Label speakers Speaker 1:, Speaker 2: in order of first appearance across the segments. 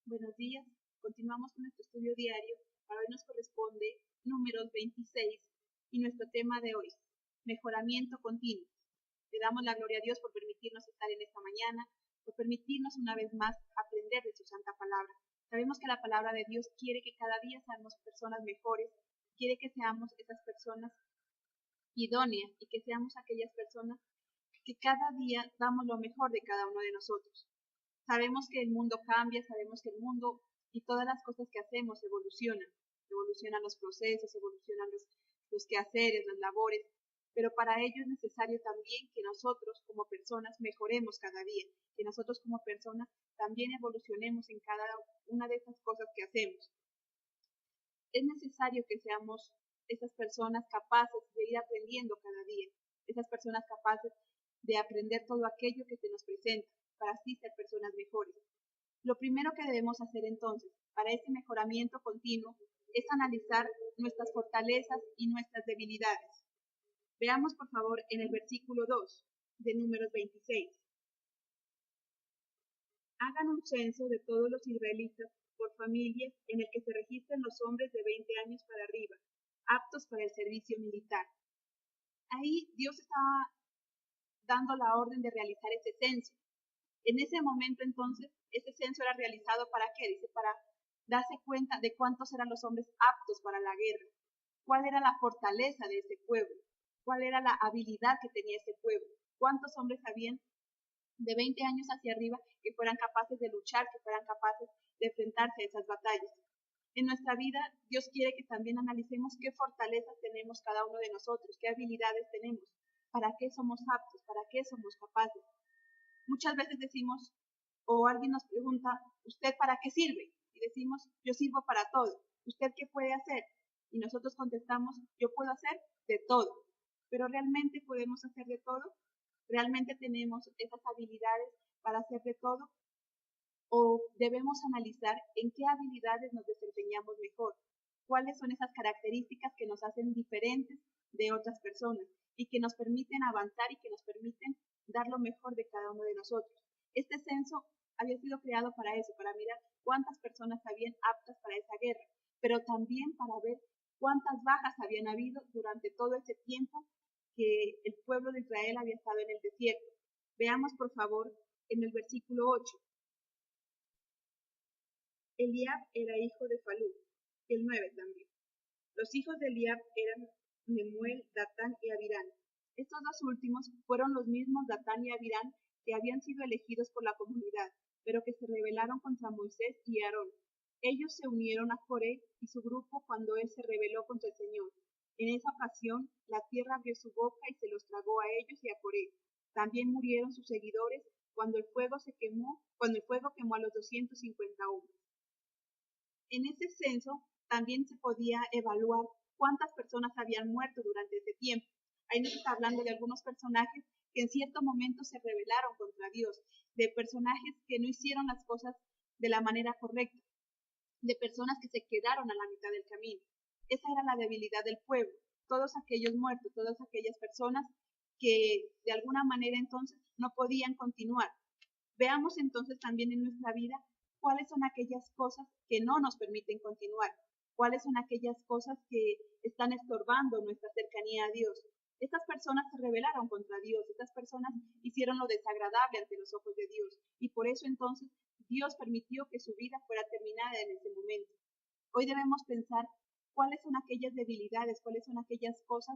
Speaker 1: Buenos días, continuamos con nuestro estudio diario. Para hoy nos corresponde números 26 y nuestro tema de hoy, mejoramiento continuo. Le damos la gloria a Dios por permitirnos estar en esta mañana, por permitirnos una vez más aprender de su santa palabra. Sabemos que la palabra de Dios quiere que cada día seamos personas mejores, quiere que seamos esas personas idóneas y que seamos aquellas personas que cada día damos lo mejor de cada uno de nosotros. Sabemos que el mundo cambia, sabemos que el mundo y todas las cosas que hacemos evolucionan los procesos, evolucionan los quehaceres, las labores, pero para ello es necesario también que nosotros como personas mejoremos cada día, que nosotros como personas también evolucionemos en cada una de esas cosas que hacemos. Es necesario que seamos esas personas capaces de ir aprendiendo cada día, esas personas capaces de aprender todo aquello que se nos presenta, para así ser personas mejores. Lo primero que debemos hacer entonces, para ese mejoramiento continuo, es analizar nuestras fortalezas y nuestras debilidades. Veamos, por favor, en el versículo 2 de Números 26. Hagan un censo de todos los israelitas por familias en el que se registren los hombres de 20 años para arriba, aptos para el servicio militar. Ahí Dios estaba dando la orden de realizar ese censo. En ese momento entonces, ese censo era realizado ¿para qué? Dice, para darse cuenta de cuántos eran los hombres aptos para la guerra, cuál era la fortaleza de ese pueblo, cuál era la habilidad que tenía ese pueblo, cuántos hombres habían de 20 años hacia arriba que fueran capaces de luchar, que fueran capaces de enfrentarse a esas batallas. En nuestra vida, Dios quiere que también analicemos qué fortalezas tenemos cada uno de nosotros, qué habilidades tenemos, para qué somos aptos, para qué somos capaces. Muchas veces decimos, o alguien nos pregunta, ¿usted para qué sirve? Y decimos, yo sirvo para todo. ¿Usted qué puede hacer? Y nosotros contestamos, yo puedo hacer de todo. Pero ¿realmente podemos hacer de todo? ¿Realmente tenemos esas habilidades para hacer de todo? ¿O debemos analizar en qué habilidades nos desempeñamos mejor? ¿Cuáles son esas características que nos hacen diferentes de otras personas y que nos permiten avanzar y que nos permiten dar lo mejor de cada uno de nosotros? Este censo había sido creado para eso, para mirar cuántas personas habían aptas para esa guerra, pero también para ver cuántas bajas habían habido durante todo ese tiempo que el pueblo de Israel había estado en el desierto. Veamos, por favor, en el versículo 8. Eliab era hijo de Falú, el 9 también. Los hijos de Eliab eran Nemuel, Datán y Abirán. Estos dos últimos fueron los mismos Datán y Abirán que habían sido elegidos por la comunidad, pero que se rebelaron contra Moisés y Aarón. Ellos se unieron a Coré y su grupo cuando él se rebeló contra el Señor. En esa ocasión, la tierra abrió su boca y se los tragó a ellos y a Coré. También murieron sus seguidores cuando el fuego quemó a los 250 hombres. En ese censo también se podía evaluar cuántas personas habían muerto durante ese tiempo. Ahí nos está hablando de algunos personajes que en cierto momento se rebelaron contra Dios, de personajes que no hicieron las cosas de la manera correcta, de personas que se quedaron a la mitad del camino. Esa era la debilidad del pueblo, todos aquellos muertos, todas aquellas personas que de alguna manera entonces no podían continuar. Veamos entonces también en nuestra vida cuáles son aquellas cosas que no nos permiten continuar, cuáles son aquellas cosas que están estorbando nuestra cercanía a Dios. Estas personas se rebelaron contra Dios, estas personas hicieron lo desagradable ante los ojos de Dios y por eso entonces Dios permitió que su vida fuera terminada en ese momento. Hoy debemos pensar cuáles son aquellas debilidades, cuáles son aquellas cosas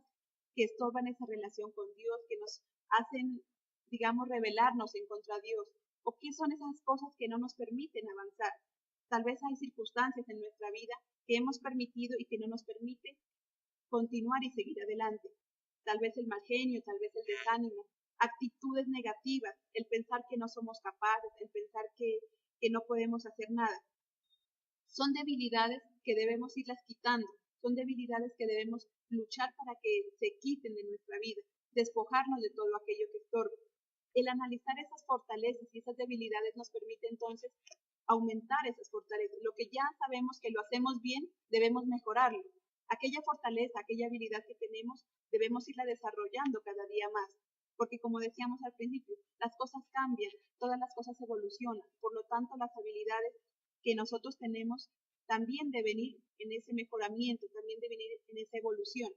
Speaker 1: que estorban esa relación con Dios, que nos hacen, digamos, rebelarnos en contra de Dios, o qué son esas cosas que no nos permiten avanzar. Tal vez hay circunstancias en nuestra vida que hemos permitido y que no nos permiten continuar y seguir adelante. Tal vez el mal genio, tal vez el desánimo, actitudes negativas, el pensar que no somos capaces, el pensar que no podemos hacer nada. Son debilidades que debemos irlas quitando, son debilidades que debemos luchar para que se quiten de nuestra vida, despojarnos de todo aquello que estorba. El analizar esas fortalezas y esas debilidades nos permite entonces aumentar esas fortalezas. Lo que ya sabemos que lo hacemos bien, debemos mejorarlo. Aquella fortaleza, aquella habilidad que tenemos, debemos irla desarrollando cada día más. Porque como decíamos al principio, las cosas cambian, todas las cosas evolucionan. Por lo tanto, las habilidades que nosotros tenemos también deben ir en ese mejoramiento, también deben ir en esa evolución.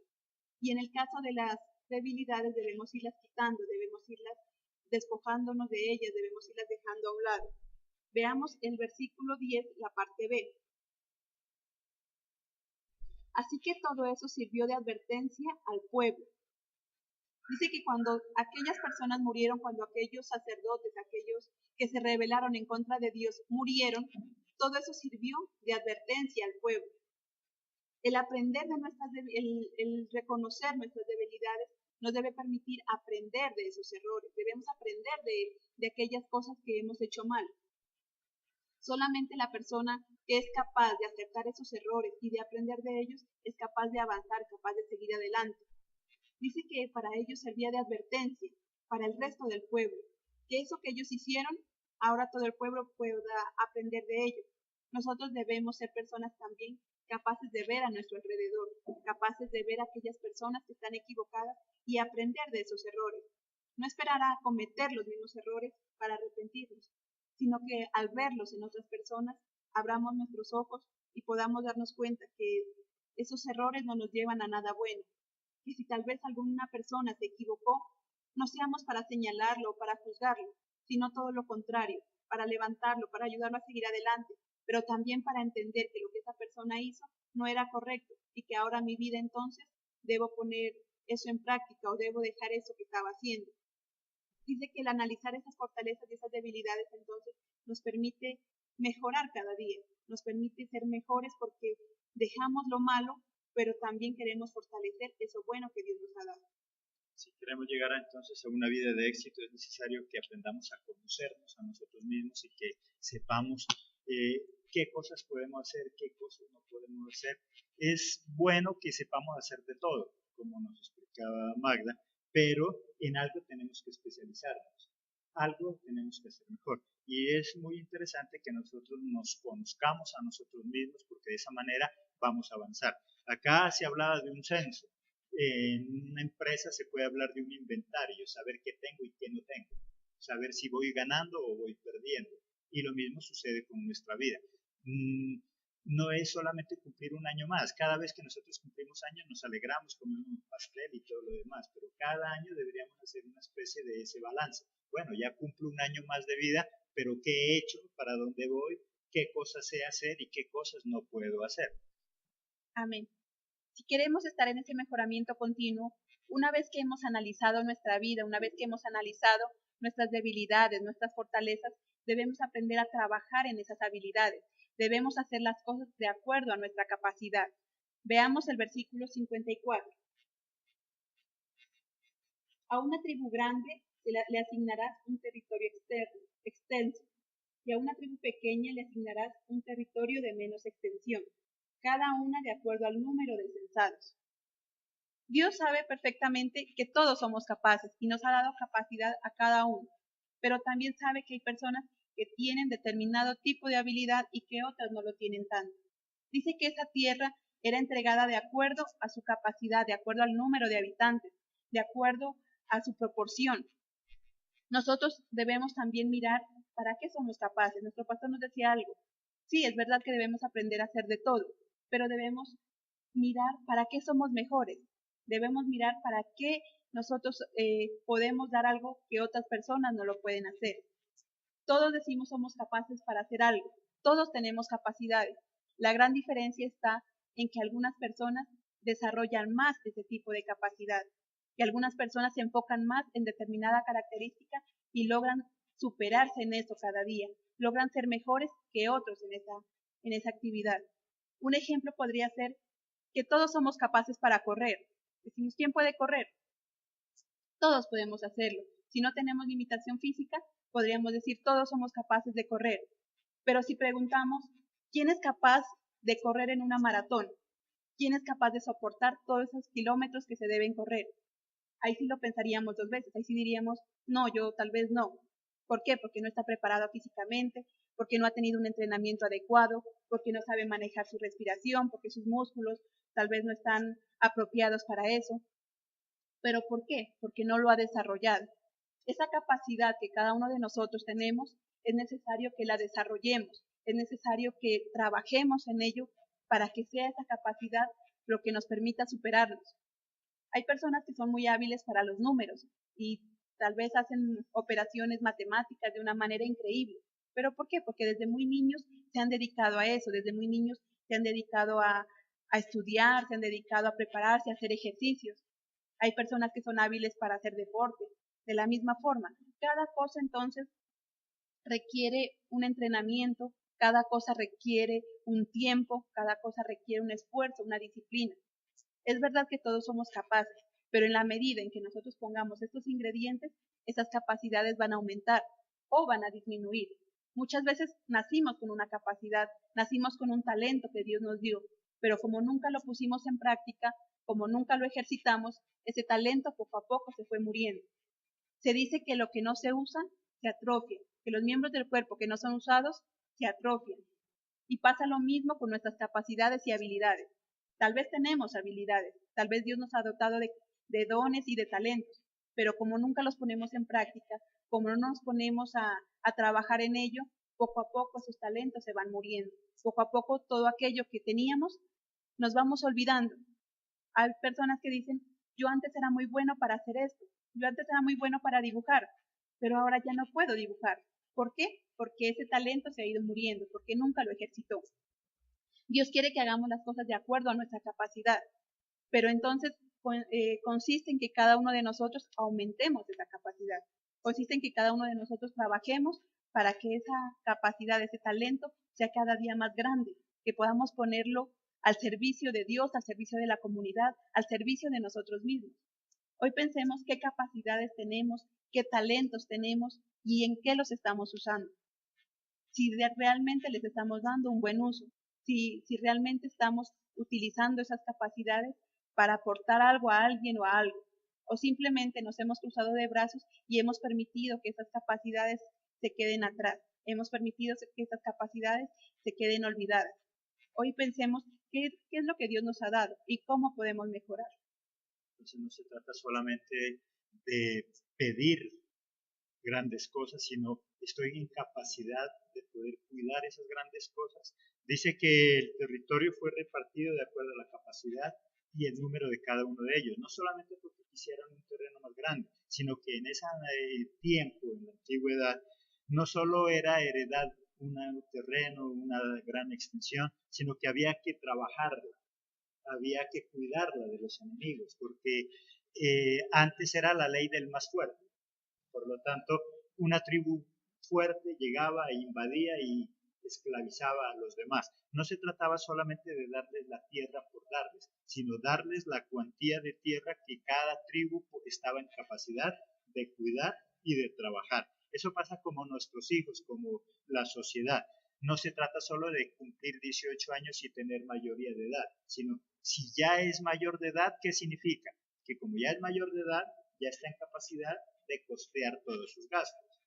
Speaker 1: Y en el caso de las debilidades debemos irlas quitando, debemos irlas despojándonos de ellas, debemos irlas dejando a un lado. Veamos el versículo 10, la parte B. Así que todo eso sirvió de advertencia al pueblo. Dice que cuando aquellas personas murieron, cuando aquellos sacerdotes, aquellos que se rebelaron en contra de Dios murieron, todo eso sirvió de advertencia al pueblo. El aprender de el reconocer nuestras debilidades nos debe permitir aprender de esos errores. Debemos aprender de aquellas cosas que hemos hecho mal. Solamente la persona que es capaz de aceptar esos errores y de aprender de ellos es capaz de avanzar, capaz de seguir adelante. Dice que para ellos servía de advertencia, para el resto del pueblo, que eso que ellos hicieron, ahora todo el pueblo pueda aprender de ello. Nosotros debemos ser personas también capaces de ver a nuestro alrededor, capaces de ver a aquellas personas que están equivocadas y aprender de esos errores. No esperar a cometer los mismos errores para arrepentirnos, sino que al verlos en otras personas, abramos nuestros ojos y podamos darnos cuenta que esos errores no nos llevan a nada bueno. Que si tal vez alguna persona se equivocó, no seamos para señalarlo o para juzgarlo, sino todo lo contrario, para levantarlo, para ayudarlo a seguir adelante, pero también para entender que lo que esa persona hizo no era correcto y que ahora mi vida entonces debo poner eso en práctica o debo dejar eso que estaba haciendo. Dice que el analizar esas fortalezas y esas debilidades entonces nos permite mejorar cada día, nos permite ser mejores porque dejamos lo malo, pero también queremos fortalecer eso bueno que Dios nos ha dado.
Speaker 2: Si queremos llegar entonces a una vida de éxito, es necesario que aprendamos a conocernos a nosotros mismos y que sepamos qué cosas podemos hacer, qué cosas no podemos hacer. Es bueno que sepamos hacer de todo, como nos explicaba Magda, pero en algo tenemos que especializarnos, algo tenemos que hacer mejor. Y es muy interesante que nosotros nos conozcamos a nosotros mismos, porque de esa manera vamos a avanzar. Acá se hablaba de un censo. En una empresa se puede hablar de un inventario, saber qué tengo y qué no tengo, saber si voy ganando o voy perdiendo. Y lo mismo sucede con nuestra vida. No es solamente cumplir un año más. Cada vez que nosotros cumplimos años nos alegramos, comemos un pastel y todo lo demás, pero cada año deberíamos hacer una especie de ese balance. Bueno, ya cumplo un año más de vida, pero ¿qué he hecho? ¿Para dónde voy? ¿Qué cosas sé hacer y qué cosas no puedo hacer?
Speaker 1: Amén. Si queremos estar en ese mejoramiento continuo, una vez que hemos analizado nuestra vida, una vez que hemos analizado nuestras debilidades, nuestras fortalezas, debemos aprender a trabajar en esas habilidades. Debemos hacer las cosas de acuerdo a nuestra capacidad. Veamos el versículo 54. A una tribu grande le asignarás un territorio extenso, y a una tribu pequeña le asignarás un territorio de menos extensión, cada una de acuerdo al número de censados. Dios sabe perfectamente que todos somos capaces y nos ha dado capacidad a cada uno, pero también sabe que hay personas que tienen determinado tipo de habilidad y que otras no lo tienen tanto. Dice que esa tierra era entregada de acuerdo a su capacidad, de acuerdo al número de habitantes, de acuerdo a su proporción. Nosotros debemos también mirar para qué somos capaces. Nuestro pastor nos decía algo. Sí, es verdad que debemos aprender a hacer de todo, pero debemos mirar para qué somos mejores. Debemos mirar para qué nosotros podemos dar algo que otras personas no lo pueden hacer. Todos decimos somos capaces para hacer algo. Todos tenemos capacidades. La gran diferencia está en que algunas personas desarrollan más ese tipo de capacidad, que algunas personas se enfocan más en determinada característica y logran superarse en eso cada día, logran ser mejores que otros en esa actividad. Un ejemplo podría ser que todos somos capaces para correr. Decimos, ¿quién puede correr? Todos podemos hacerlo. Si no tenemos limitación física, podríamos decir, todos somos capaces de correr. Pero si preguntamos, ¿quién es capaz de correr en una maratón? ¿Quién es capaz de soportar todos esos kilómetros que se deben correr? Ahí sí lo pensaríamos dos veces, ahí sí diríamos, no, yo tal vez no. ¿Por qué? Porque no está preparado físicamente, porque no ha tenido un entrenamiento adecuado, porque no sabe manejar su respiración, porque sus músculos tal vez no están apropiados para eso. ¿Pero por qué? Porque no lo ha desarrollado. Esa capacidad que cada uno de nosotros tenemos, es necesario que la desarrollemos, es necesario que trabajemos en ello para que sea esa capacidad lo que nos permita superarnos. Hay personas que son muy hábiles para los números y tal vez hacen operaciones matemáticas de una manera increíble. ¿Pero por qué? Porque desde muy niños se han dedicado a eso, desde muy niños se han dedicado a estudiar, se han dedicado a prepararse, a hacer ejercicios. Hay personas que son hábiles para hacer deporte. De la misma forma, cada cosa entonces requiere un entrenamiento, cada cosa requiere un tiempo, cada cosa requiere un esfuerzo, una disciplina. Es verdad que todos somos capaces, pero en la medida en que nosotros pongamos estos ingredientes, esas capacidades van a aumentar o van a disminuir. Muchas veces nacimos con una capacidad, nacimos con un talento que Dios nos dio, pero como nunca lo pusimos en práctica, como nunca lo ejercitamos, ese talento poco a poco se fue muriendo. Se dice que lo que no se usa se atrofia, que los miembros del cuerpo que no son usados se atrofian. Y pasa lo mismo con nuestras capacidades y habilidades. Tal vez tenemos habilidades, tal vez Dios nos ha dotado de dones y de talentos, pero como nunca los ponemos en práctica, como no nos ponemos a trabajar en ello, poco a poco esos talentos se van muriendo. Poco a poco todo aquello que teníamos nos vamos olvidando. Hay personas que dicen, yo antes era muy bueno para hacer esto, yo antes era muy bueno para dibujar, pero ahora ya no puedo dibujar. ¿Por qué? Porque ese talento se ha ido muriendo, porque nunca lo ejercitó. Dios quiere que hagamos las cosas de acuerdo a nuestra capacidad, pero entonces consiste en que cada uno de nosotros aumentemos esa capacidad, consiste en que cada uno de nosotros trabajemos para que esa capacidad, ese talento sea cada día más grande, que podamos ponerlo al servicio de Dios, al servicio de la comunidad, al servicio de nosotros mismos. Hoy pensemos qué capacidades tenemos, qué talentos tenemos y en qué los estamos usando. Si realmente les estamos dando un buen uso, si realmente estamos utilizando esas capacidades para aportar algo a alguien o a algo, o simplemente nos hemos cruzado de brazos y hemos permitido que esas capacidades se queden atrás, hemos permitido que esas capacidades se queden olvidadas. Hoy pensemos qué es lo que Dios nos ha dado y cómo podemos mejorar.
Speaker 2: Entonces no se trata solamente de pedir grandes cosas, sino estoy en capacidad de poder cuidar esas grandes cosas. Dice que el territorio fue repartido de acuerdo a la capacidad y el número de cada uno de ellos, no solamente porque quisieran un terreno más grande, sino que en ese tiempo, en la antigüedad, no solo era heredad un terreno, una gran extensión, sino que había que trabajarla, había que cuidarla de los enemigos, porque antes era la ley del más fuerte. Por lo tanto, una tribu fuerte llegaba e invadía y esclavizaba a los demás. No se trataba solamente de darles la tierra por darles, sino darles la cuantía de tierra que cada tribu estaba en capacidad de cuidar y de trabajar. Eso pasa como nuestros hijos, como la sociedad. No se trata solo de cumplir 18 años y tener mayoría de edad, sino si ya es mayor de edad, ¿qué significa? Que como ya es mayor de edad, ya está en capacidad de costear todos sus gastos,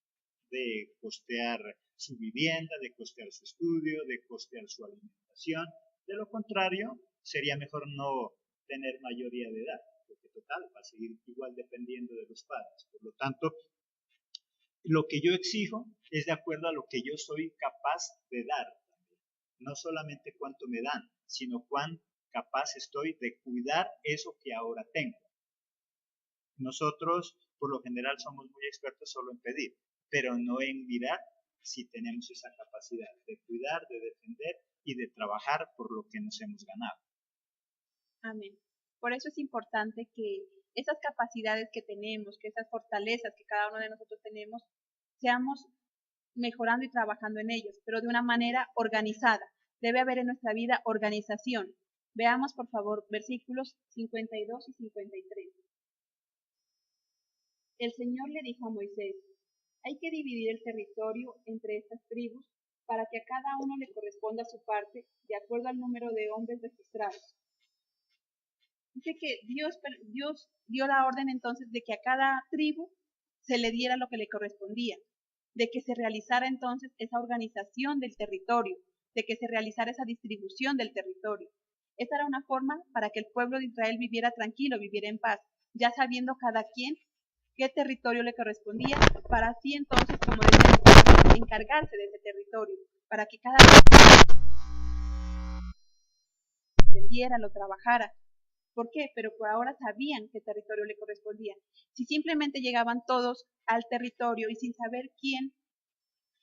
Speaker 2: de costear su vivienda, de costear su estudio, de costear su alimentación. De lo contrario, sería mejor no tener mayoría de edad, porque total, va a seguir igual dependiendo de los padres. Por lo tanto, lo que yo exijo es de acuerdo a lo que yo soy capaz de dar. No solamente cuánto me dan, sino cuán capaz estoy de cuidar eso que ahora tengo. Nosotros, por lo general, somos muy expertos solo en pedir, pero no en mirar si tenemos esa capacidad de cuidar, de defender y de trabajar por lo que nos hemos ganado.
Speaker 1: Amén. Por eso es importante que esas capacidades que tenemos, que esas fortalezas que cada uno de nosotros tenemos, seamos mejorando y trabajando en ellos, pero de una manera organizada, Debe haber en nuestra vida organización. Veamos, por favor, versículos 52 y 53. El Señor le dijo a Moisés, hay que dividir el territorio entre estas tribus para que a cada uno le corresponda su parte de acuerdo al número de hombres registrados. Dice que Dios dio la orden entonces de que a cada tribu se le diera lo que le correspondía, de que se realizara entonces esa organización del territorio, de que se realizara esa distribución del territorio. Esta era una forma para que el pueblo de Israel viviera tranquilo, viviera en paz, ya sabiendo cada quien qué territorio le correspondía, para así entonces, como decía, encargarse de ese territorio, para que cada quien entendiera, lo trabajara. ¿Por qué? Pero por ahora sabían qué territorio le correspondía. Si simplemente llegaban todos al territorio y sin saber quién,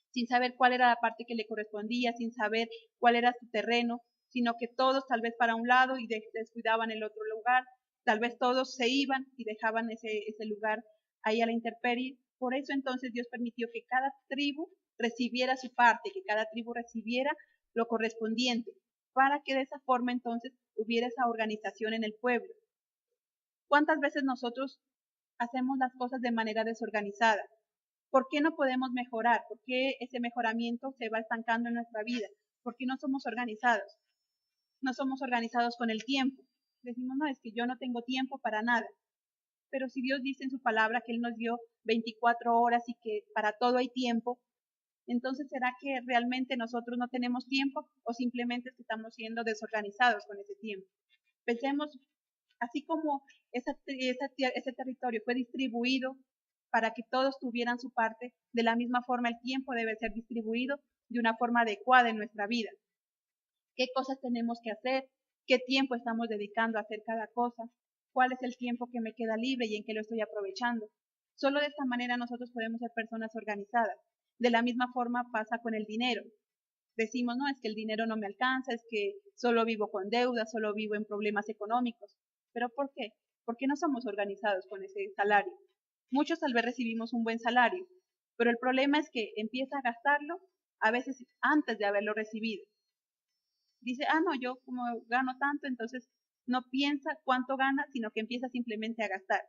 Speaker 1: sin saber cuál era la parte que le correspondía, sin saber cuál era su terreno, sino que todos tal vez para un lado y descuidaban el otro lugar, tal vez todos se iban y dejaban ese lugar ahí a la intemperie. Por eso entonces Dios permitió que cada tribu recibiera su parte, que cada tribu recibiera lo correspondiente, para que de esa forma entonces hubiera esa organización en el pueblo. ¿Cuántas veces nosotros hacemos las cosas de manera desorganizada? ¿Por qué no podemos mejorar? ¿Por qué ese mejoramiento se va estancando en nuestra vida? ¿Por qué no somos organizados? No somos organizados con el tiempo. Decimos, no, es que yo no tengo tiempo para nada. Pero si Dios dice en su palabra que Él nos dio 24 horas y que para todo hay tiempo, entonces ¿será que realmente nosotros no tenemos tiempo o simplemente estamos siendo desorganizados con ese tiempo? Pensemos, así como ese territorio fue distribuido para que todos tuvieran su parte, de la misma forma el tiempo debe ser distribuido de una forma adecuada en nuestra vida. ¿Qué cosas tenemos que hacer? ¿Qué tiempo estamos dedicando a hacer cada cosa? ¿Cuál es el tiempo que me queda libre y en qué lo estoy aprovechando? Solo de esta manera nosotros podemos ser personas organizadas. De la misma forma pasa con el dinero. Decimos, no, es que el dinero no me alcanza, es que solo vivo con deudas, solo vivo en problemas económicos. ¿Pero por qué? Porque no somos organizados con ese salario. Muchos tal vez recibimos un buen salario, pero el problema es que empieza a gastarlo a veces antes de haberlo recibido. Dice, no, yo como gano tanto, entonces no piensa cuánto gana, sino que empieza simplemente a gastar.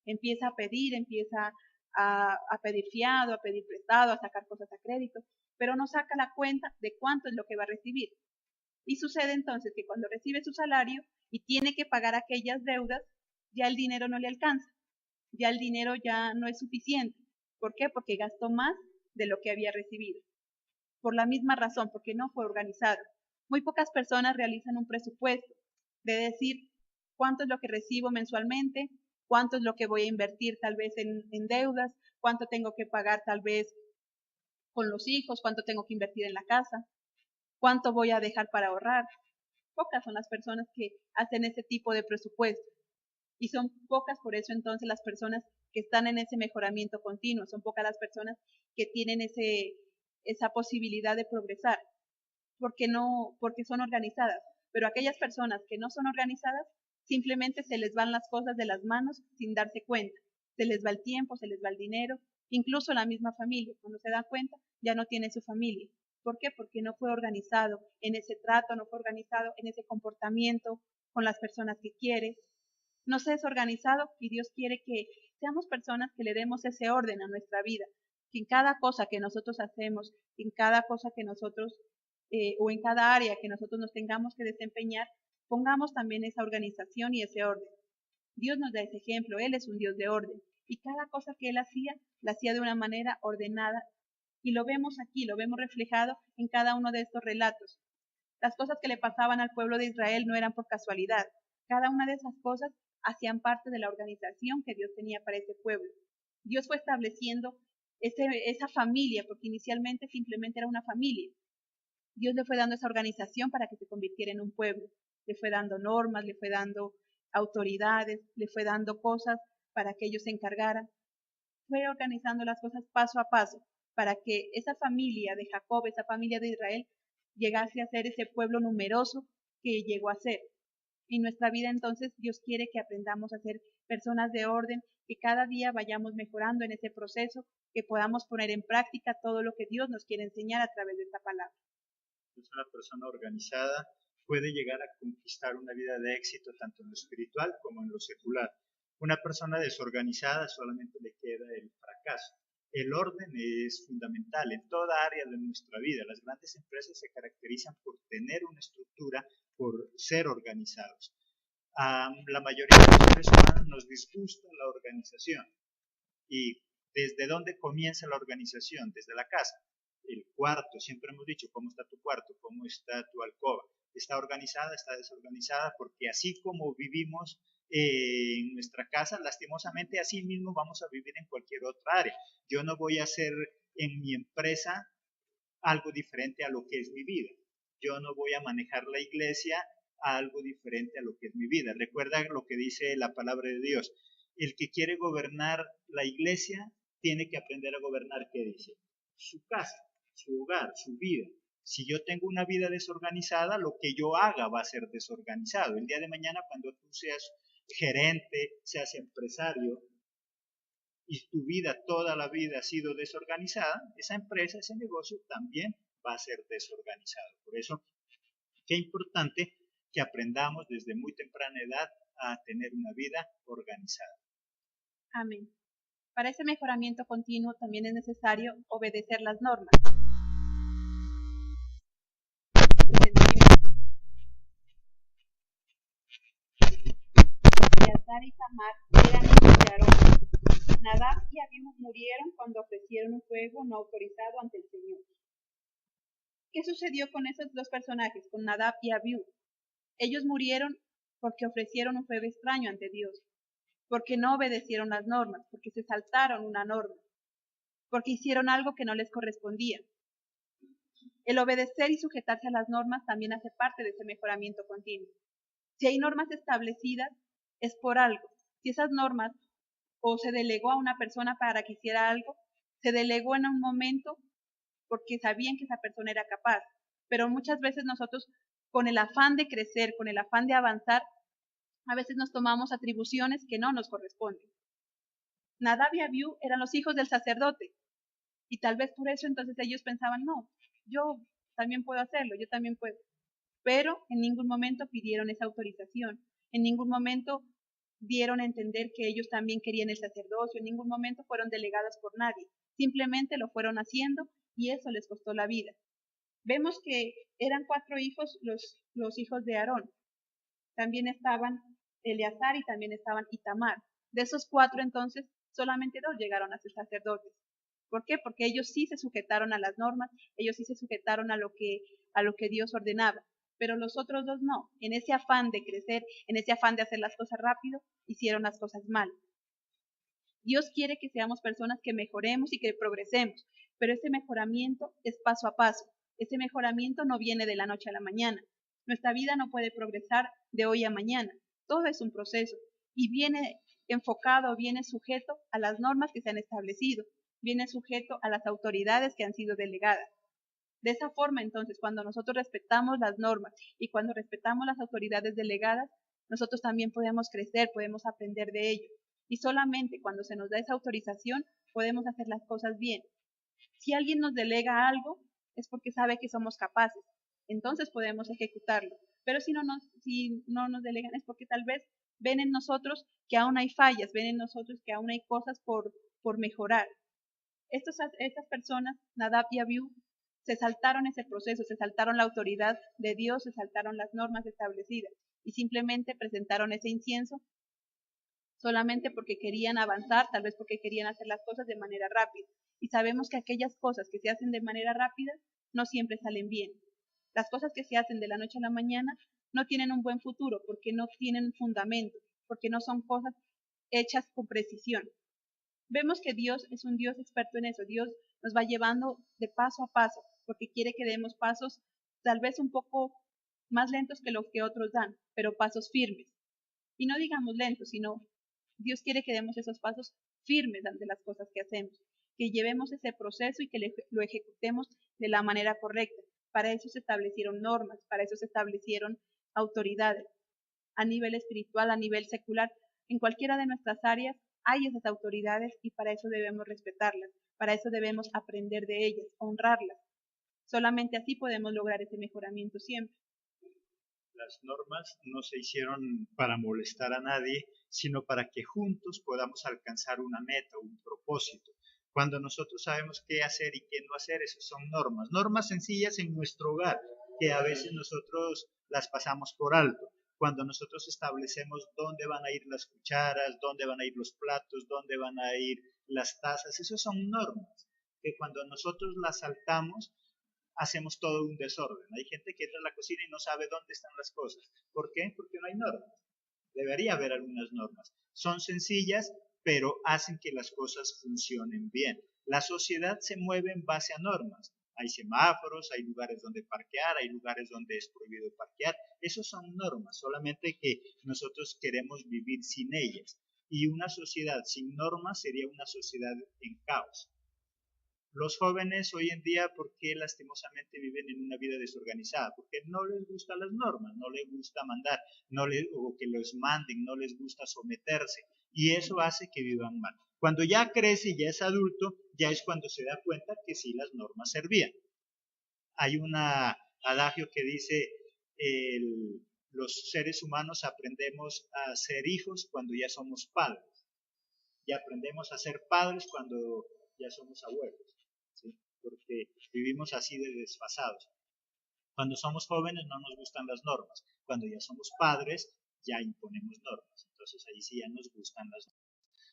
Speaker 1: Empieza a pedir, empieza a pedir fiado, a pedir prestado, a sacar cosas a crédito, pero no saca la cuenta de cuánto es lo que va a recibir. Y sucede entonces que cuando recibe su salario y tiene que pagar aquellas deudas, ya el dinero no le alcanza, ya el dinero ya no es suficiente. ¿Por qué? Porque gastó más de lo que había recibido. Por la misma razón, porque no fue organizado. Muy pocas personas realizan un presupuesto de decir cuánto es lo que recibo mensualmente, cuánto es lo que voy a invertir tal vez en deudas, cuánto tengo que pagar tal vez con los hijos, cuánto tengo que invertir en la casa, cuánto voy a dejar para ahorrar. Pocas son las personas que hacen ese tipo de presupuesto. Y son pocas, por eso entonces, las personas que están en ese mejoramiento continuo. Son pocas las personas que tienen esa posibilidad de progresar, porque son organizadas. Pero aquellas personas que no son organizadas, simplemente se les van las cosas de las manos sin darse cuenta. Se les va el tiempo, se les va el dinero, incluso la misma familia. Cuando se da cuenta, ya no tiene su familia. ¿Por qué? Porque no fue organizado en ese trato, no fue organizado en ese comportamiento con las personas que quiere. No se es organizado y Dios quiere que seamos personas que le demos ese orden a nuestra vida, que en cada cosa que nosotros hacemos, en cada cosa que nosotros o en cada área que nosotros nos tengamos que desempeñar, pongamos también esa organización y ese orden. Dios nos da ese ejemplo, Él es un Dios de orden y cada cosa que Él hacía, la hacía de una manera ordenada y lo vemos aquí, lo vemos reflejado en cada uno de estos relatos. Las cosas que le pasaban al pueblo de Israel no eran por casualidad, cada una de esas cosas hacían parte de la organización que Dios tenía para ese pueblo. Dios fue estableciendo esa familia, porque inicialmente simplemente era una familia. Dios le fue dando esa organización para que se convirtiera en un pueblo. Le fue dando normas, le fue dando autoridades, le fue dando cosas para que ellos se encargaran. Fue organizando las cosas paso a paso para que esa familia de Jacob, esa familia de Israel, llegase a ser ese pueblo numeroso que llegó a ser. En nuestra vida entonces Dios quiere que aprendamos a ser personas de orden, que cada día vayamos mejorando en ese proceso, que podamos poner en práctica todo lo que Dios nos quiere enseñar a través de esta palabra.
Speaker 2: es una persona organizada, puede llegar a conquistar una vida de éxito tanto en lo espiritual como en lo secular. Una persona desorganizada solamente le queda el fracaso. El orden es fundamental en toda área de nuestra vida. Las grandes empresas se caracterizan por tener una estructura, por ser organizados. A la mayoría de los seres humanos nos disgusta la organización. ¿Y desde dónde comienza la organización? Desde la casa. El cuarto, siempre hemos dicho, ¿cómo está tu cuarto? ¿Cómo está tu alcoba? ¿Está organizada? ¿Está desorganizada? Porque así como vivimos en nuestra casa, lastimosamente así mismo vamos a vivir en cualquier otra área. Yo no voy a hacer en mi empresa algo diferente a lo que es mi vida. Yo no voy a manejar la iglesia a algo diferente a lo que es mi vida. Recuerda lo que dice la palabra de Dios. El que quiere gobernar la iglesia tiene que aprender a gobernar, ¿qué dice? Su casa, su hogar, su vida. Si yo tengo una vida desorganizada, lo que yo haga va a ser desorganizado. El día de mañana, cuando tú seas gerente, seas empresario, y tu vida, toda la vida ha sido desorganizada, esa empresa, ese negocio también va a ser desorganizado. Por eso, qué importante que aprendamos desde muy temprana edad a tener una vida organizada.
Speaker 1: Amén. Para ese mejoramiento continuo también es necesario obedecer las normas. Eleazar y Tamar eran hijos de Aarón. Nadab y Abiú murieron cuando ofrecieron un fuego no autorizado ante el Señor. ¿Qué sucedió con esos dos personajes, con Nadab y Abiú? Ellos murieron porque ofrecieron un fuego extraño ante Dios, porque no obedecieron las normas, porque se saltaron una norma, porque hicieron algo que no les correspondía. El obedecer y sujetarse a las normas también hace parte de ese mejoramiento continuo. Si hay normas establecidas, es por algo. Si esas normas o se delegó a una persona para que hiciera algo, se delegó en un momento porque sabían que esa persona era capaz. Pero muchas veces nosotros, con el afán de crecer, con el afán de avanzar, a veces nos tomamos atribuciones que no nos corresponden. Nadab y Abiú eran los hijos del sacerdote, y tal vez por eso entonces ellos pensaban, no, yo también puedo hacerlo, yo también puedo. Pero en ningún momento pidieron esa autorización, en ningún momento dieron a entender que ellos también querían el sacerdocio, en ningún momento fueron delegadas por nadie, simplemente lo fueron haciendo y eso les costó la vida. Vemos que eran 4 hijos los hijos de Aarón, también estaban Eleazar y también estaban Itamar. De esos 4 entonces, solamente 2 llegaron a ser sacerdotes. ¿Por qué? Porque ellos sí se sujetaron a las normas, ellos sí se sujetaron a lo que Dios ordenaba, pero los otros 2 no. En ese afán de crecer, en ese afán de hacer las cosas rápido, hicieron las cosas mal. Dios quiere que seamos personas que mejoremos y que progresemos, pero ese mejoramiento es paso a paso. Ese mejoramiento no viene de la noche a la mañana. Nuestra vida no puede progresar de hoy a mañana. Todo es un proceso y viene enfocado, viene sujeto a las normas que se han establecido, viene sujeto a las autoridades que han sido delegadas. De esa forma, entonces, cuando nosotros respetamos las normas y cuando respetamos las autoridades delegadas, nosotros también podemos crecer, podemos aprender de ello. Y solamente cuando se nos da esa autorización, podemos hacer las cosas bien. Si alguien nos delega algo, es porque sabe que somos capaces. Entonces podemos ejecutarlo. Pero si no nos delegan, es porque tal vez ven en nosotros que aún hay fallas, ven en nosotros que aún hay cosas por mejorar. Estas personas, Nadab y Abiú, se saltaron ese proceso, se saltaron la autoridad de Dios, se saltaron las normas establecidas y simplemente presentaron ese incienso solamente porque querían avanzar, tal vez porque querían hacer las cosas de manera rápida. Y sabemos que aquellas cosas que se hacen de manera rápida no siempre salen bien. Las cosas que se hacen de la noche a la mañana no tienen un buen futuro porque no tienen fundamento, porque no son cosas hechas con precisión. Vemos que Dios es un Dios experto en eso. Dios nos va llevando de paso a paso porque quiere que demos pasos tal vez un poco más lentos que los que otros dan, pero pasos firmes. Y no digamos lentos, sino Dios quiere que demos esos pasos firmes ante las cosas que hacemos, que llevemos ese proceso y que lo ejecutemos de la manera correcta. Para eso se establecieron normas, para eso se establecieron autoridades a nivel espiritual, a nivel secular. En cualquiera de nuestras áreas hay esas autoridades y para eso debemos respetarlas, para eso debemos aprender de ellas, honrarlas. Solamente así podemos lograr ese mejoramiento siempre.
Speaker 2: Las normas no se hicieron para molestar a nadie, sino para que juntos podamos alcanzar una meta, un propósito. Cuando nosotros sabemos qué hacer y qué no hacer, esas son normas. Normas sencillas en nuestro hogar, que a veces nosotros las pasamos por alto. Cuando nosotros establecemos dónde van a ir las cucharas, dónde van a ir los platos, dónde van a ir las tazas, esas son normas, que cuando nosotros las saltamos, hacemos todo un desorden. Hay gente que entra a la cocina y no sabe dónde están las cosas. ¿Por qué? Porque no hay normas. Debería haber algunas normas. Son sencillas, pero hacen que las cosas funcionen bien. La sociedad se mueve en base a normas. Hay semáforos, hay lugares donde parquear, hay lugares donde es prohibido parquear. Esas son normas, solamente que nosotros queremos vivir sin ellas. Y una sociedad sin normas sería una sociedad en caos. Los jóvenes hoy en día, ¿por qué lastimosamente viven en una vida desorganizada? Porque no les gustan las normas, no les gusta mandar, o que los manden, no les gusta someterse. Y eso hace que vivan mal. Cuando ya crece y ya es adulto, ya es cuando se da cuenta que sí las normas servían. Hay un adagio que dice, los seres humanos aprendemos a ser hijos cuando ya somos padres. Y aprendemos a ser padres cuando ya somos abuelos. ¿Sí? Porque vivimos así de desfasados. Cuando somos jóvenes no nos gustan las normas. Cuando ya somos padres ya imponemos normas. Entonces ahí sí ya nos gustan las normas.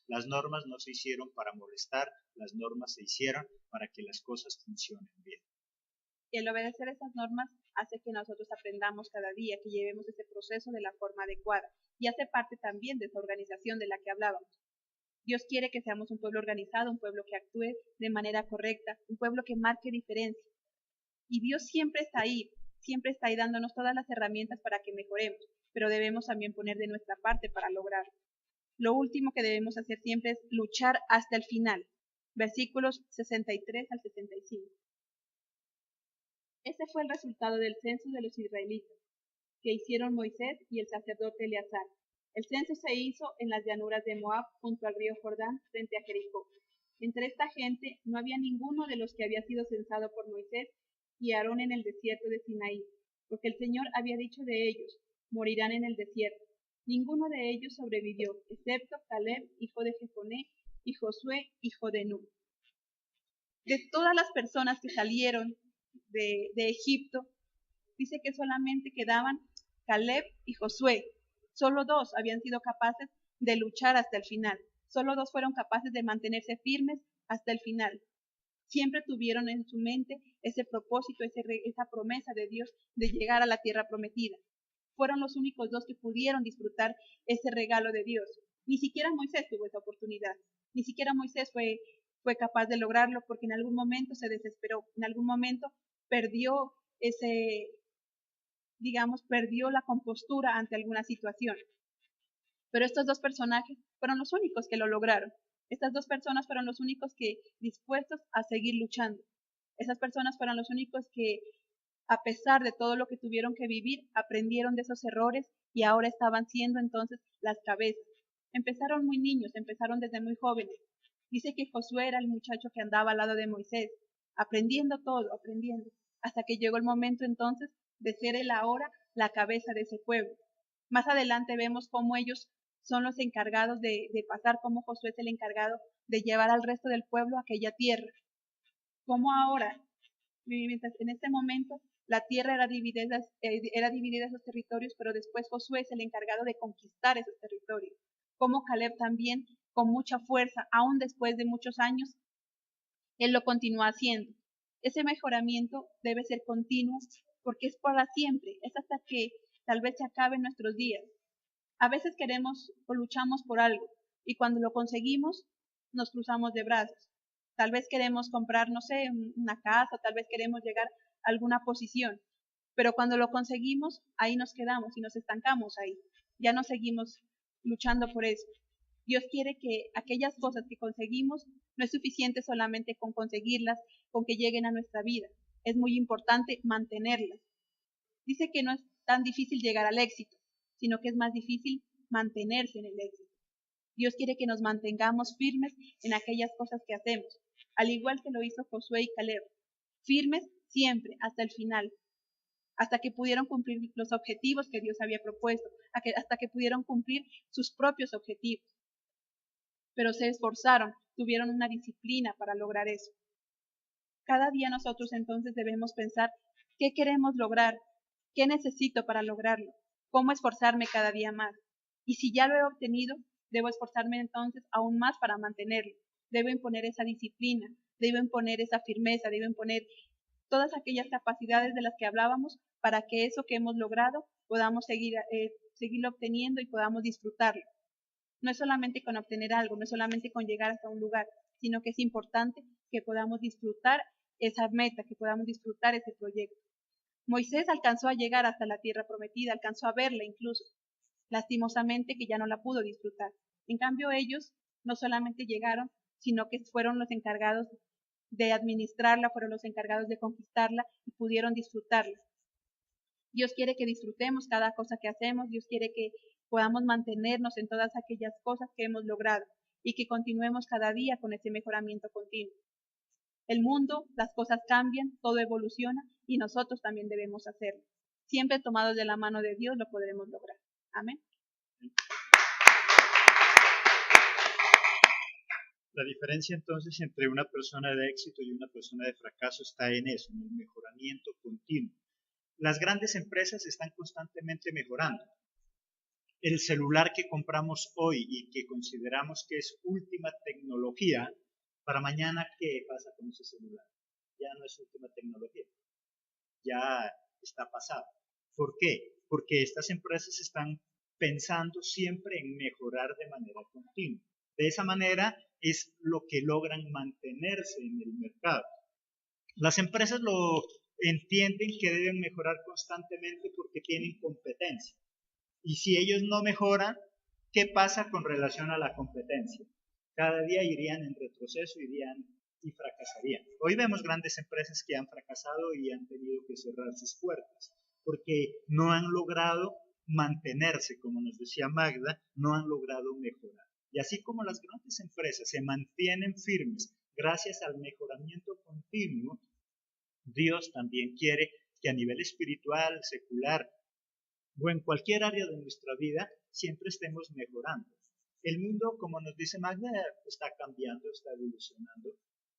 Speaker 2: Las normas no se hicieron para molestar, las normas se hicieron para que las cosas funcionen bien.
Speaker 1: Y el obedecer esas normas hace que nosotros aprendamos cada día, que llevemos ese proceso de la forma adecuada. Y hace parte también de esa organización de la que hablábamos. Dios quiere que seamos un pueblo organizado, un pueblo que actúe de manera correcta, un pueblo que marque diferencia. Y Dios siempre está ahí dándonos todas las herramientas para que mejoremos, pero debemos también poner de nuestra parte para lograrlo. Lo último que debemos hacer siempre es luchar hasta el final. Versículos 63 al 65. Ese fue el resultado del censo de los israelitas, que hicieron Moisés y el sacerdote Eleazar. El censo se hizo en las llanuras de Moab, junto al río Jordán, frente a Jericó. Entre esta gente no había ninguno de los que había sido censado por Moisés y Aarón en el desierto de Sinaí, porque el Señor había dicho de ellos, morirán en el desierto. Ninguno de ellos sobrevivió, excepto Caleb, hijo de Jefoné, y Josué, hijo de Nun. De todas las personas que salieron de Egipto, dice que solamente quedaban Caleb y Josué. Solo 2 habían sido capaces de luchar hasta el final. Solo 2 fueron capaces de mantenerse firmes hasta el final. Siempre tuvieron en su mente ese propósito, esa promesa de Dios de llegar a la tierra prometida. Fueron los únicos 2 que pudieron disfrutar ese regalo de Dios. Ni siquiera Moisés tuvo esa oportunidad. Ni siquiera Moisés fue capaz de lograrlo porque en algún momento se desesperó. En algún momento perdió perdió la compostura ante alguna situación. Pero estos 2 personajes fueron los únicos que lo lograron. Estas 2 personas fueron los únicos que dispuestos a seguir luchando. Esas personas fueron los únicos que, a pesar de todo lo que tuvieron que vivir, aprendieron de esos errores y ahora estaban siendo entonces las cabezas. Empezaron muy niños, empezaron desde muy jóvenes. Dice que Josué era el muchacho que andaba al lado de Moisés, aprendiendo todo, hasta que llegó el momento entonces de ser él ahora la cabeza de ese pueblo. Más adelante vemos cómo ellos son los encargados de pasar, cómo Josué es el encargado de llevar al resto del pueblo a aquella tierra. Cómo ahora, mientras en este momento la tierra era dividida en esos territorios, pero después Josué es el encargado de conquistar esos territorios. Cómo Caleb también, con mucha fuerza, aún después de muchos años, él lo continúa haciendo. Ese mejoramiento debe ser continuo porque es para siempre, es hasta que tal vez se acaben nuestros días. A veces queremos o luchamos por algo y cuando lo conseguimos nos cruzamos de brazos. Tal vez queremos comprar, no sé, una casa, tal vez queremos llegar a alguna posición, pero cuando lo conseguimos, ahí nos quedamos y nos estancamos ahí. Ya no seguimos luchando por eso. Dios quiere que aquellas cosas que conseguimos no es suficiente solamente con conseguirlas, con que lleguen a nuestra vida. Es muy importante mantenerlas. Dice que no es tan difícil llegar al éxito, sino que es más difícil mantenerse en el éxito. Dios quiere que nos mantengamos firmes en aquellas cosas que hacemos, al igual que lo hizo Josué y Caleb, firmes siempre, hasta el final, hasta que pudieron cumplir los objetivos que Dios había propuesto, hasta que pudieron cumplir sus propios objetivos. Pero se esforzaron, tuvieron una disciplina para lograr eso. Cada día nosotros entonces debemos pensar qué queremos lograr, qué necesito para lograrlo, cómo esforzarme cada día más. Y si ya lo he obtenido, debo esforzarme entonces aún más para mantenerlo. Debo imponer esa disciplina, debo imponer esa firmeza, debo imponer todas aquellas capacidades de las que hablábamos para que eso que hemos logrado podamos seguirlo obteniendo y podamos disfrutarlo. No es solamente con obtener algo, no es solamente con llegar hasta un lugar, sino que es importante que podamos disfrutar esa meta, que podamos disfrutar ese proyecto. Moisés alcanzó a llegar hasta la tierra prometida, alcanzó a verla incluso, lastimosamente que ya no la pudo disfrutar. En cambio ellos no solamente llegaron, sino que fueron los encargados de administrarla, fueron los encargados de conquistarla y pudieron disfrutarla. Dios quiere que disfrutemos cada cosa que hacemos, Dios quiere que podamos mantenernos en todas aquellas cosas que hemos logrado y que continuemos cada día con ese mejoramiento continuo. El mundo, las cosas cambian, todo evoluciona y nosotros también debemos hacerlo. Siempre tomados de la mano de Dios lo podremos lograr. Amén.
Speaker 2: La diferencia entonces entre una persona de éxito y una persona de fracaso está en eso, en el mejoramiento continuo. Las grandes empresas están constantemente mejorando. El celular que compramos hoy y que consideramos que es última tecnología, para mañana, ¿qué pasa con ese celular? Ya no es última tecnología, ya está pasado. ¿Por qué? Porque estas empresas están pensando siempre en mejorar de manera continua. De esa manera es lo que logran mantenerse en el mercado. Las empresas lo entienden que deben mejorar constantemente porque tienen competencia. Y si ellos no mejoran, ¿qué pasa con relación a la competencia? Cada día irían en retroceso, irían y fracasarían. Hoy vemos grandes empresas que han fracasado y han tenido que cerrar sus puertas porque no han logrado mantenerse, como nos decía Magda, no han logrado mejorar. Y así como las grandes empresas se mantienen firmes gracias al mejoramiento continuo, Dios también quiere que a nivel espiritual, secular o en cualquier área de nuestra vida siempre estemos mejorando. El mundo, como nos dice Magda, está cambiando, está evolucionando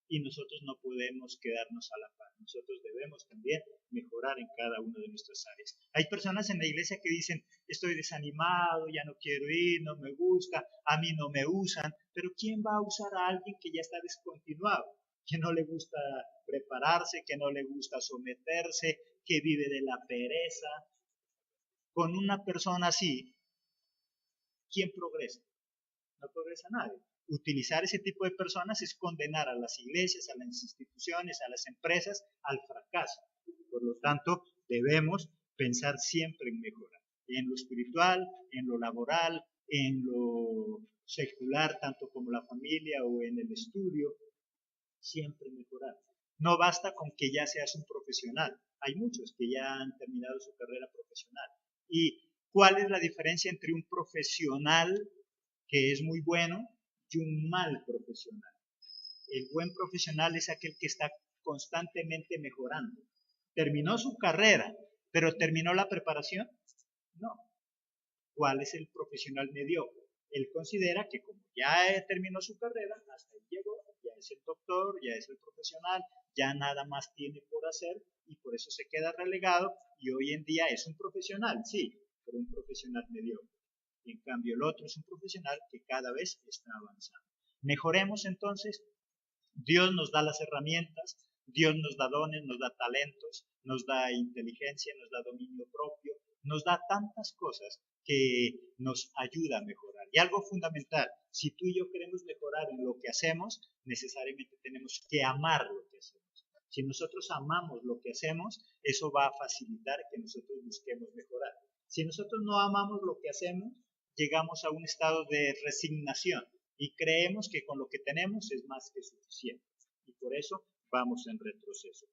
Speaker 2: y nosotros no podemos quedarnos a la par. Nosotros debemos también mejorar en cada una de nuestras áreas. Hay personas en la iglesia que dicen, estoy desanimado, ya no quiero ir, no me gusta, a mí no me usan, pero ¿quién va a usar a alguien que ya está descontinuado? Que no le gusta prepararse, que no le gusta someterse, que vive de la pereza. Con una persona así, ¿quién progresa? No progresa nadie. Utilizar ese tipo de personas es condenar a las iglesias, a las instituciones, a las empresas al fracaso. Por lo tanto, debemos pensar siempre en mejorar, en lo espiritual, en lo laboral, en lo secular, tanto como la familia o en el estudio, siempre mejorar. No basta con que ya seas un profesional. Hay muchos que ya han terminado su carrera profesional. ¿Y cuál es la diferencia entre un profesional que es muy bueno y un mal profesional? El buen profesional es aquel que está constantemente mejorando. ¿Terminó su carrera, pero terminó la preparación? No. ¿Cuál es el profesional mediocre? Él considera que como ya terminó su carrera, hasta ahí llegó, ya es el doctor, ya es el profesional, ya nada más tiene por hacer y por eso se queda relegado y hoy en día es un profesional, sí, pero un profesional mediocre. Y en cambio el otro es un profesional que cada vez está avanzando. Mejoremos entonces. Dios nos da las herramientas, Dios nos da dones, nos da talentos, nos da inteligencia, nos da dominio propio, nos da tantas cosas que nos ayuda a mejorar. Y algo fundamental, si tú y yo queremos mejorar en lo que hacemos, necesariamente tenemos que amar lo que hacemos. Si nosotros amamos lo que hacemos, eso va a facilitar que nosotros busquemos mejorar. Si nosotros no amamos lo que hacemos, llegamos a un estado de resignación y creemos que con lo que tenemos es más que suficiente. Y por eso vamos en retroceso.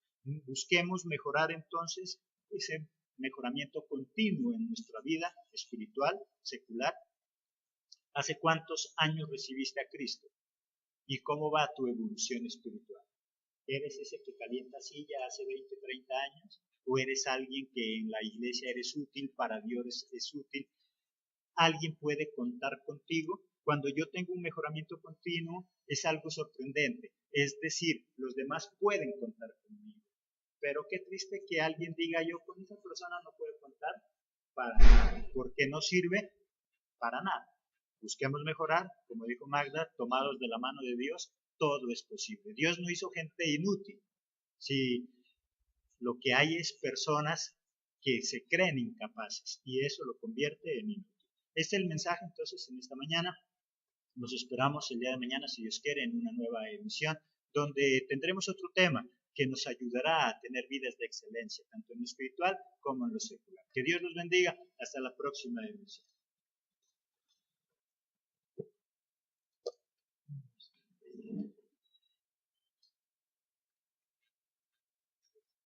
Speaker 2: Busquemos mejorar entonces ese mejoramiento continuo en nuestra vida espiritual, secular. ¿Hace cuántos años recibiste a Cristo? ¿Y cómo va tu evolución espiritual? ¿Eres ese que calienta silla hace 20, 30 años? ¿O eres alguien que en la iglesia eres útil, para Dios es útil? ¿Alguien puede contar contigo? Cuando yo tengo un mejoramiento continuo, es algo sorprendente. Es decir, los demás pueden contar conmigo. Pero qué triste que alguien diga, yo con esa persona no puedo contar para nada, porque no sirve para nada. Busquemos mejorar, como dijo Magda, tomados de la mano de Dios, todo es posible. Dios no hizo gente inútil. Si lo que hay es personas que se creen incapaces y eso lo convierte en inútil. Este es el mensaje entonces en esta mañana. Nos esperamos el día de mañana, si Dios quiere, en una nueva emisión, donde tendremos otro tema que nos ayudará a tener vidas de excelencia, tanto en lo espiritual como en lo secular. Que Dios los bendiga. Hasta la próxima emisión.